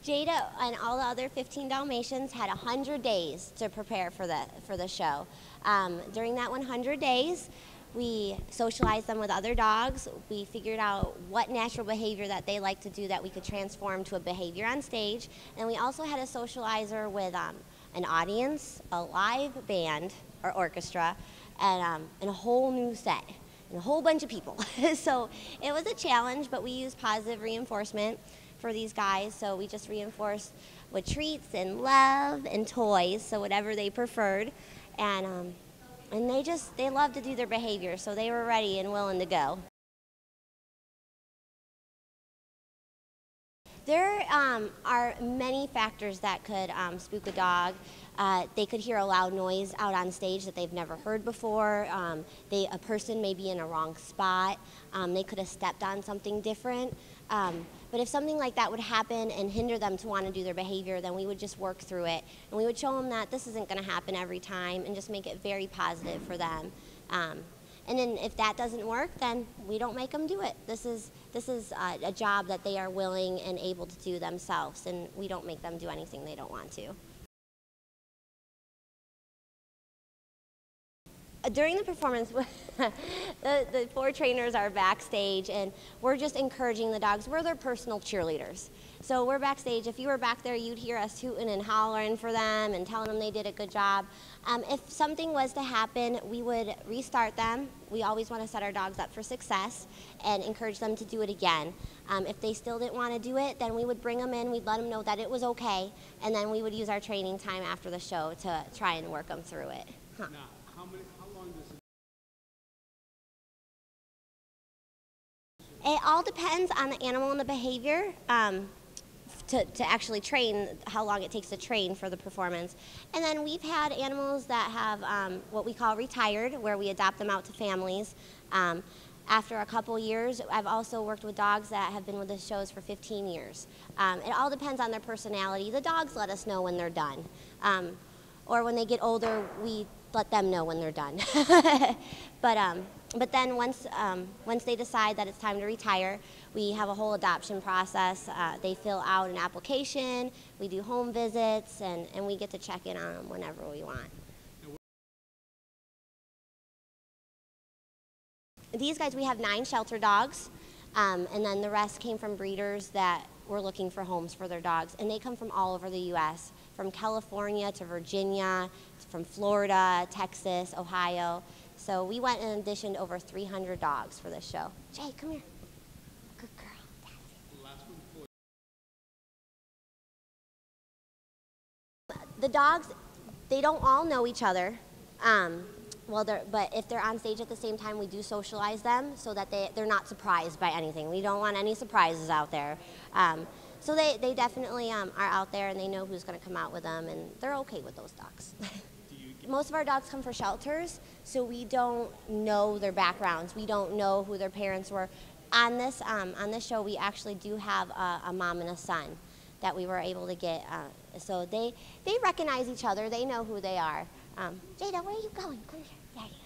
Jada and all the other 15 Dalmatians had 100 days to prepare for the show. During that 100 days, we socialized them with other dogs. We figured out what natural behavior that they like to do that we could transform to a behavior on stage. And we also had a socializer with an audience, a live band or orchestra, and a whole new set, and a whole bunch of people. So it was a challenge, but we used positive reinforcement for these guys. So we just reinforced with treats and love and toys, so whatever they preferred. And they love to do their behavior, so they were ready and willing to go. There are many factors that could spook a dog. They could hear a loud noise out on stage that they've never heard before. A person may be in a wrong spot. They could have stepped on something different. But if something like that would happen and hinder them to want to do their behavior, then we would just work through it. And we would show them that this isn't going to happen every time and just make it very positive for them. And then if that doesn't work, then we don't make them do it. This is a job that they are willing and able to do themselves, and we don't make them do anything they don't want to. During the performance, the 4 trainers are backstage, and we're just encouraging the dogs. We're their personal cheerleaders. So we're backstage. If you were back there, you'd hear us hooting and hollering for them and telling them they did a good job. If something was to happen, we would restart them. We always want to set our dogs up for success and encourage them to do it again. If they still didn't want to do it, then we would bring them in. We'd let them know that it was okay, and then we would use our training time after the show to try and work them through it. Now, how long does it? It all depends on the animal and the behavior to actually train, how long it takes to train for the performance. And then we've had animals that have what we call retired, where we adopt them out to families. After a couple years, I've also worked with dogs that have been with the shows for 15 years. It all depends on their personality. The dogs let us know when they're done. Or when they get older, we let them know when they're done. But then once they decide that it's time to retire, we have a whole adoption process. They fill out an application, we do home visits, and we get to check in on them whenever we want. These guys, we have 9 shelter dogs, and then the rest came from breeders that were looking for homes for their dogs. And they come from all over the U.S., from California to Virginia, from Florida, Texas, Ohio. So we went and auditioned over 300 dogs for this show. Jay, come here. Good girl. The dogs, they don't all know each other. But if they're on stage at the same time, we do socialize them so that they're not surprised by anything. We don't want any surprises out there. So they definitely are out there, and they know who's going to come out with them, and they're okay with those dogs. Most of our dogs come from shelters, so we don't know their backgrounds. We don't know who their parents were. On this show, we actually do have a mom and a son that we were able to get. So they recognize each other. They know who they are. Jada, where are you going? Come here. There you go.